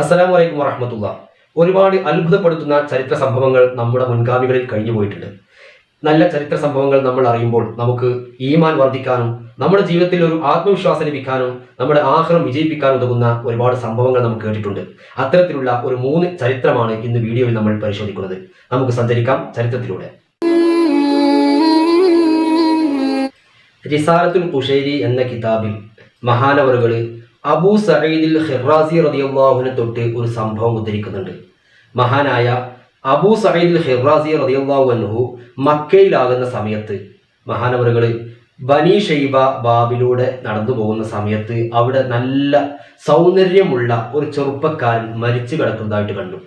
അസ്സലാമു അലൈക്കും വറഹ്മത്തുള്ളാ. ഒരുപാട് അത്ഭുതപ്പെടുത്തുന്ന ചരിത്ര സംഭവങ്ങൾ നമ്മുടെ മുൻഗാമികളിൽ കഴിഞ്ഞു പോയിട്ടുണ്ട്. നല്ല ചരിത്ര സംഭവങ്ങൾ നമ്മൾ അറിയുമ്പോൾ നമുക്ക് ഈമാൻ വർദ്ധിക്കാനും നമ്മുടെ ജീവിതത്തിൽ ഒരു ആത്മവിശ്വാസം ലഭിക്കാനും നമ്മുടെ ആഖിറം വിജയിപ്പിക്കാനും ഉതകുന്ന ഒരുപാട് സംഭവങ്ങൾ നമുക്ക് കേട്ടിട്ടുണ്ട്. അത്തരത്തിലുള്ള ഒരു 3 ചരിത്രമാണ് ഇന്ന് വീഡിയോയിൽ നമ്മൾ പരിശോധിക്കുന്നത്. നമുക്ക് സഞ്ചരിക്കാം ചരിത്രത്തിലൂടെ. റിസാലത്തുൽ ഖുശൈരി എന്ന കിതാബിൽ മഹാനവറുകൾ അബൂ സഈദിൽ ഖിറാസി റളിയല്ലാഹുവിനെ തൊട്ട് ഒരു സംഭവം ഉദ്ധരിക്കുന്നുണ്ട്. മഹാനായ അബൂ സഈദിൽ ഖിറാസി റളിയല്ലാഹു അൻഹു മക്കയിലാകുന്ന സമയത്ത് മഹാനവറുകൾ ബനി ഷൈബ ബാബിലൂടെ നടന്നു പോകുന്ന സമയത്ത് അവിടെ നല്ല സൗന്ദര്യമുള്ള ഒരു ചെറുപ്പക്കാരൻ മരിച്ചു കിടക്കുന്നതായിട്ട് കണ്ടു.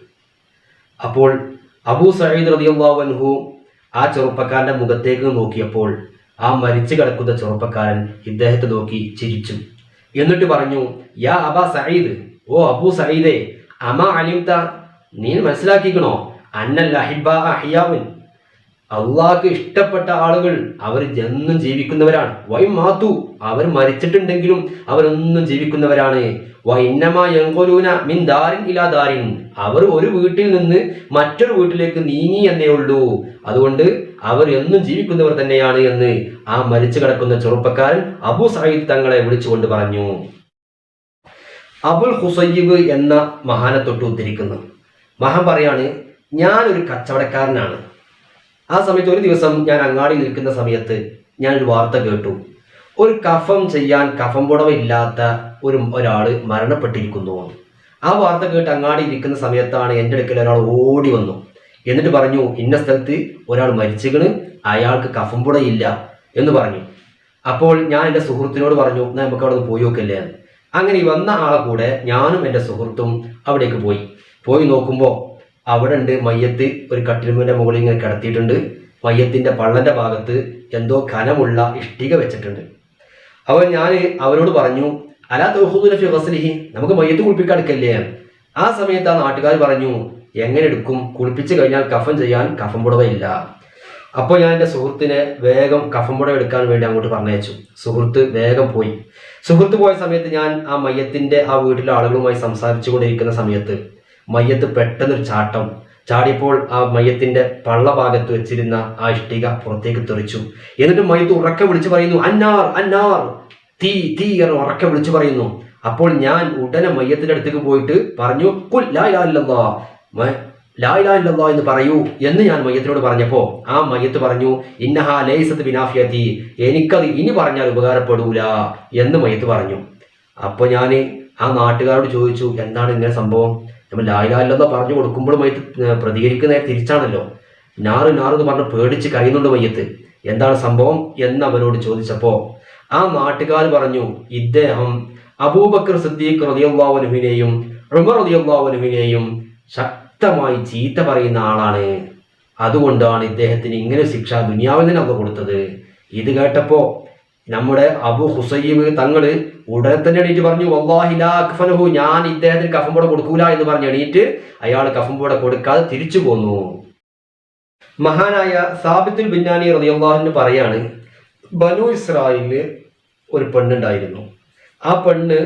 അപ്പോൾ അബൂ സഈദ് റളിയല്ലാഹു അൻഹു ആ ചെറുപ്പക്കാരന്റെ മുഖത്തേക്ക് നോക്കിയപ്പോൾ ആ മരിച്ചു കിടക്കുന്ന ചെറുപ്പക്കാരൻ ഇദ്ദേഹത്തെ നോക്കി ചിരിച്ചു. എന്നിട്ട് പറഞ്ഞു, യാ അബാ സഈദ്, ഓ അബൂ സഈദേ, അമാ അലിംത, നീ മനസ്സിലാക്കിക്കണോ, അന്നൽ അഹിബ്ബ അഹ്യാവുൻ, അള്ളാഹ്ക്ക് ഇഷ്ടപ്പെട്ട ആളുകൾ അവർ എന്നും ജീവിക്കുന്നവരാണ്. വൈ മാതു, അവർ മരിച്ചിട്ടുണ്ടെങ്കിലും അവരൊന്നും ജീവിക്കുന്നവരാണ്. വ ഇന്നമാ യൻഖുലൂന മിൻ ദാരിൻ ഇലാ ദാരിൻ, അവർ ഒരു വീട്ടിൽ നിന്ന് മറ്റൊരു വീട്ടിലേക്ക് നീങ്ങി എന്നേ ഉള്ളൂ. അതുകൊണ്ട് അവർ എന്നും ജീവിക്കുന്നവർ തന്നെയാണ് എന്ന് ആ മരിച്ചു കിടക്കുന്ന ചെറുപ്പക്കാരൻ അബൂ സഈദ് തങ്ങളെ വിളിച്ചുകൊണ്ട് പറഞ്ഞു. അബുൽ ഹുസൈബ് എന്ന മഹാനെ തൊട്ട് ഉദ്ധരിക്കുന്നു. മഹാൻ പറയാണ്, ഞാനൊരു കച്ചവടക്കാരനാണ്. ആ സമയത്ത് ഒരു ദിവസം ഞാൻ അങ്ങാടി നിൽക്കുന്ന സമയത്ത് ഞാനൊരു വാർത്ത കേട്ടു. ഒരു കഫം ചെയ്യാൻ കഫം പുടവ ഇല്ലാത്ത ഒരാൾ മരണപ്പെട്ടിരിക്കുന്നു. ആ വാർത്ത കേട്ട് അങ്ങാടി ഇരിക്കുന്ന സമയത്താണ് എൻ്റെ അടുക്കൽ ഒരാൾ ഓടി വന്നു. എന്നിട്ട് പറഞ്ഞു, ഇന്ന സ്ഥലത്ത് ഒരാൾ മരിച്ചിക്കണ്, അയാൾക്ക് കഫം പുടയില്ല എന്ന് പറഞ്ഞു. അപ്പോൾ ഞാൻ എൻ്റെ സുഹൃത്തിനോട് പറഞ്ഞു, നമുക്ക് അവിടെ നിന്ന് പോയി നോക്കല്ലേ. അങ്ങനെ വന്ന ആളെ കൂടെ ഞാനും എൻ്റെ സുഹൃത്തും അവിടേക്ക് പോയി നോക്കുമ്പോൾ അവിടെ ഉണ്ട് മയ്യത്ത് ഒരു കട്ടിലിന്റെ മുകളിൽ ഇങ്ങനെ കിടത്തിയിട്ടുണ്ട്. മയ്യത്തിന്റെ പള്ളന്റെ ഭാഗത്ത് എന്തോ ഖനമുള്ള ഇഷ്ടിക വെച്ചിട്ടുണ്ട്. അപ്പോൾ ഞാൻ അവരോട് പറഞ്ഞു, അലാ തൗഖുദുന ഫി ഗസ്ലിഹി, നമുക്ക് മയ്യത്ത് കുളിപ്പിക്കാൻ എടുക്കല്ലേ. ആ സമയത്ത് ആ നാട്ടുകാർ പറഞ്ഞു, എങ്ങനെ എടുക്കും, കുളിപ്പിച്ച് കഴിഞ്ഞാൽ കഫൻ ചെയ്യാൻ കഫം പുടവയില്ല. അപ്പോൾ ഞാൻ എൻ്റെ സുഹൃത്തിനെ വേഗം കഫം പുടവ എടുക്കാൻ വേണ്ടി അങ്ങോട്ട് പറഞ്ഞയച്ചു. സുഹൃത്ത് വേഗം പോയി. സുഹൃത്ത് പോയ സമയത്ത് ഞാൻ ആ മയ്യത്തിന്റെ ആ വീട്ടിലെ ആളുകളുമായി സംസാരിച്ചു കൊണ്ടിരിക്കുന്ന സമയത്ത് മയ്യത്ത് പെട്ടെന്നൊരു ചാടിയപ്പോൾ ആ മയ്യത്തിന്റെ പള്ള ഭാഗത്ത് വെച്ചിരുന്ന ആ ഇഷ്ടിക പുറത്തേക്ക് തെറിച്ചു. എന്നിട്ട് മയ്യത്ത് ഉറക്കെ വിളിച്ചു പറയുന്നു, അന്നാർ അന്നാർ, തീ തീ എന്ന് ഉറക്കെ വിളിച്ചു പറയുന്നു. അപ്പോൾ ഞാൻ ഉടനെ മയ്യത്തിന്റെ അടുത്തേക്ക് പോയിട്ട് പറഞ്ഞു, ഖുൽ ലാ ഇലാഹ ഇല്ലല്ലാഹ്, ലാ ഇലാഹ ഇല്ലല്ലാഹ് എന്ന് പറയൂ എന്ന് ഞാൻ മയ്യത്തിനോട് പറഞ്ഞപ്പോൾ ആ മയ്യത്ത് പറഞ്ഞു, ഇന്നഹാ ലൈസത് ബിനാഫിയതി, എനിക്കത് ഇനി പറഞ്ഞാൽ ഉപകാരപ്പെടൂല എന്ന് മയ്യത്ത് പറഞ്ഞു. അപ്പോൾ ഞാൻ ആ നാട്ടുകാരോട് ചോദിച്ചു, എന്താണ് ഇങ്ങനെ സംഭവം? നമ്മൾ ലാ ഇലാഹ ഇല്ലല്ലാഹ് പറഞ്ഞു കൊടുക്കുമ്പോൾ മയ്യത്ത് പ്രതികരിക്കുന്ന തിരിച്ചാണല്ലോ. നാറ് എന്ന് പറഞ്ഞ് പേടിച്ച് കരയുന്നുണ്ട് മയ്യത്ത്. എന്താണ് സംഭവം എന്ന് അവരോട് ചോദിച്ചപ്പോൾ ആ നാട്ടുകാർ പറഞ്ഞു, ഇദ്ദേഹം അബൂബക്കർ സിദ്ദീഖ് റളിയല്ലാഹു അൻഹുവിനെയും ഉമർ റളിയല്ലാഹു അൻഹുവിനെയും ശക്തമായി ചീത്ത പറയുന്ന ആളാണ്. അതുകൊണ്ടാണ് ഇദ്ദേഹത്തിന് ഇങ്ങനെ ശിക്ഷ ദുനിയാവിൽ തന്നെ അള്ളാഹു കൊടുത്തത്. ഇത് കേട്ടപ്പോ നമ്മുടെ അബൂ ഹുസൈബ് തങ്ങള് ഉടനെ തന്നെ എണീറ്റ് പറഞ്ഞു, വല്ലാഹി ലാ അക്ഫനഹു, ഞാൻ ഇദ്ദേഹത്തിന് കഫംപുട കൊടുക്കൂല എന്ന് പറഞ്ഞ് എണീറ്റ് അയാൾ കഫംപുട കൊടുക്കാതെ തിരിച്ചു പോന്നു. മഹാനായ സാബിത്തുൽ ബിന്നാനി റളിയല്ലാഹു അൻഹു പറയാണ്, ബനു ഇസ്രായേലില് ഒരു പെണ്ണുണ്ടായിരുന്നു. ആ പെണ്ണ്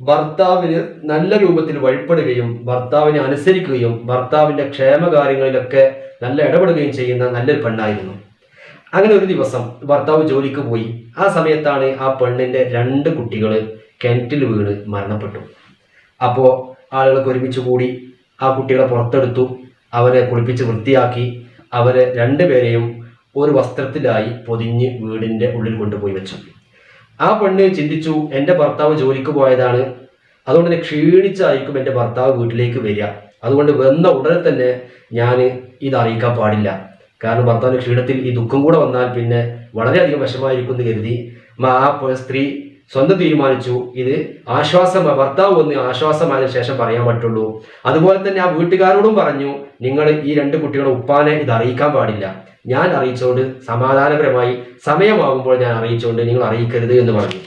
ഭർത്താവിന് നല്ല രൂപത്തിൽ വഴിപ്പെടുകയും ഭർത്താവിനെ അനുസരിക്കുകയും ഭർത്താവിന്റെ ക്ഷേമകാര്യങ്ങളിലൊക്കെ നല്ല ഇടപെടുകയും ചെയ്യുന്ന നല്ലൊരു പെണ്ണായിരുന്നു. അങ്ങനെ ഒരു ദിവസം ഭർത്താവ് ജോലിക്ക് പോയി. ആ സമയത്താണ് ആ പെണ്ണിന്റെ 2 കുട്ടികൾ കിണറ്റിൽ വീണ് മരണപ്പെട്ടു. അപ്പോൾ ആളുകൾക്ക് ഒരുമിച്ച് കൂടി ആ കുട്ടികളെ പുറത്തെടുത്തു, അവരെ കുളിപ്പിച്ച് വൃത്തിയാക്കി അവരെ 2 പേരെയും ഒരു വസ്ത്രത്തിലായി പൊതിഞ്ഞ് വീടിന്റെ ഉള്ളിൽ കൊണ്ടുപോയി വെച്ചു. ആ പെണ്ണ് ചിന്തിച്ചു, എൻ്റെ ഭർത്താവ് ജോലിക്ക് പോയതാണ്, അതുകൊണ്ട് തന്നെ ക്ഷീണിച്ചായിരിക്കും എൻ്റെ ഭർത്താവ് വീട്ടിലേക്ക് വരിക. അതുകൊണ്ട് വന്ന ഉടനെ തന്നെ ഞാൻ ഇത് അറിയിക്കാൻ പാടില്ല. കാരണം ഭർത്താവിന്റെ ക്ഷീണത്തിൽ ഈ ദുഃഖം കൂടെ വന്നാൽ പിന്നെ വളരെയധികം വിഷമായിരിക്കും എന്ന് കരുതി ആ സ്ത്രീ സ്വന്തം തീരുമാനിച്ചു, ഇത് ഭർത്താവ് വന്ന് ആശ്വാസമായതിനു ശേഷം പറയാൻ പറ്റുള്ളൂ. അതുപോലെ തന്നെ ആ വീട്ടുകാരോടും പറഞ്ഞു, നിങ്ങൾ ഈ 2 കുട്ടികളുടെ ഉപ്പാനെ ഇത് അറിയിക്കാൻ പാടില്ല, ഞാൻ അറിയിച്ചുകൊണ്ട് സമാധാനപരമായി സമയമാകുമ്പോൾ ഞാൻ അറിയിച്ചുകൊണ്ട് നിങ്ങൾ അറിയിക്കരുത് എന്ന് പറഞ്ഞു.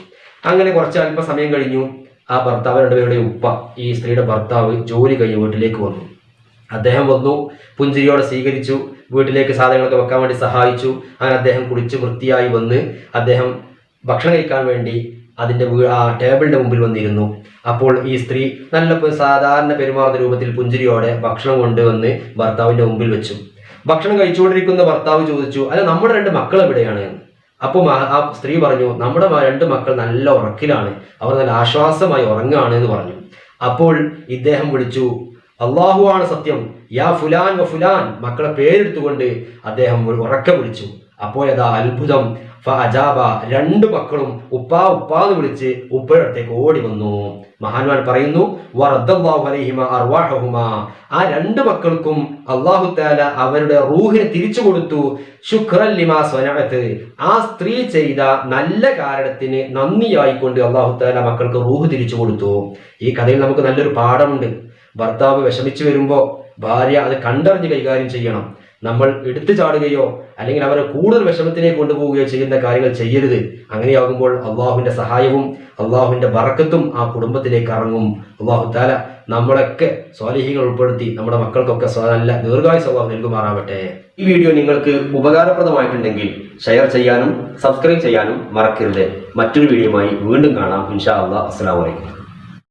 അങ്ങനെ കുറച്ച് അല്പസമയം കഴിഞ്ഞു. ആ ഭർത്താവ് 2 പേരുടെ ഉപ്പ, ഈ സ്ത്രീയുടെ ഭർത്താവ് ജോലി കഴിഞ്ഞ് വീട്ടിലേക്ക് വന്നു. അദ്ദേഹം വന്നു, പുഞ്ചിരിയോടെ സ്വീകരിച്ചു, വീട്ടിലേക്ക് സാധനങ്ങളൊക്കെ വെക്കാൻ വേണ്ടി സഹായിച്ചു. അങ്ങനെ അദ്ദേഹം കുളിച്ച് വൃത്തിയായി വന്ന് അദ്ദേഹം ഭക്ഷണം കഴിക്കാൻ വേണ്ടി അതിൻ്റെ ആ ടേബിളിൻ്റെ മുമ്പിൽ വന്നിരുന്നു. അപ്പോൾ ഈ സ്ത്രീ നല്ല സാധാരണ പെരുമാറുന്ന രൂപത്തിൽ പുഞ്ചിരിയോടെ ഭക്ഷണം കൊണ്ടുവന്ന് ഭർത്താവിൻ്റെ മുമ്പിൽ വെച്ചു. ഭക്ഷണം കഴിച്ചുകൊണ്ടിരിക്കുന്ന ഭർത്താവ് ചോദിച്ചു, അല്ല നമ്മുടെ 2 മക്കൾ എവിടെയാണ് എന്ന്. അപ്പോൾ ആ സ്ത്രീ പറഞ്ഞു, നമ്മുടെ 2 മക്കൾ നല്ല ഉറക്കിലാണ്, അവർ നല്ല ആശ്വാസമായി ഉറങ്ങുകയാണ് എന്ന് പറഞ്ഞു. അപ്പോൾ ഇദ്ദേഹം വിളിച്ചു, അള്ളാഹു ആണ് സത്യം, യാ ഫുലാൻ വ ഫുലാൻ, മക്കളെ പേരെടുത്തുകൊണ്ട് അദ്ദേഹം ഉറക്കെ വിളിച്ചു. അപ്പോഴതാ അത്ഭുതം, ഫഅജാബ, 2 മക്കളും ഉപ്പാ ഉപ്പാന്ന് വിളിച്ച് ഉപ്പയുടെ അടുത്തേക്ക് ഓടി വന്നു. മഹാന്മാർ പറയുന്നു, വറദ്ദല്ലാഹു അലൈഹിമാ അർവാഹുമാ, ആ 2 മക്കൾക്കും അല്ലാഹു തആല അവരുടെ റൂഹിനെ തിരിച്ചു കൊടുത്തു. ശുക്രൻ ലിമാ സ്വനഅത്, ആ സ്ത്രീ ചെയ്ത നല്ല കാരണത്തിന് നന്ദിയായിക്കൊണ്ട് അല്ലാഹു തആല മക്കൾക്ക് റൂഹ് തിരിച്ചു കൊടുത്തു. ഈ കഥയിൽ നമുക്ക് നല്ലൊരു പാഠമുണ്ട്. ഭർത്താവ് വിഷമിച്ചു വരുമ്പോൾ ഭാര്യ അത് കണ്ടറിഞ്ഞ് കൈകാര്യം ചെയ്യണം. നമ്മൾ എടുത്തു ചാടുകയോ അല്ലെങ്കിൽ അവരെ കൂടുതൽ വിഷമത്തിലേക്ക് കൊണ്ടുപോവുകയോ ചെയ്യുന്ന കാര്യങ്ങൾ ചെയ്യരുത്. അങ്ങനെയാകുമ്പോൾ അള്ളാഹുവിന്റെ സഹായവും അള്ളാഹുവിന്റെ ബറക്കത്തും ആ കുടുംബത്തിലേക്ക് ഇറങ്ങും. അള്ളാഹു തആല നമ്മളൊക്കെ സ്വാലിഹീങ്ങൾ ഉൾപ്പെടുത്തി നമ്മുടെ മക്കൾക്കൊക്കെ നല്ല ദീർഘായുസ്സ് അള്ളാഹു നൽകുമാറാവട്ടെ. ഈ വീഡിയോ നിങ്ങൾക്ക് ഉപകാരപ്രദമായിട്ടുണ്ടെങ്കിൽ ഷെയർ ചെയ്യാനും സബ്സ്ക്രൈബ് ചെയ്യാനും മറക്കരുത്. മറ്റൊരു വീഡിയോയുമായി വീണ്ടും കാണാം ഇൻഷാ അല്ലാഹ്. അസ്സലാമു അലൈക്കും.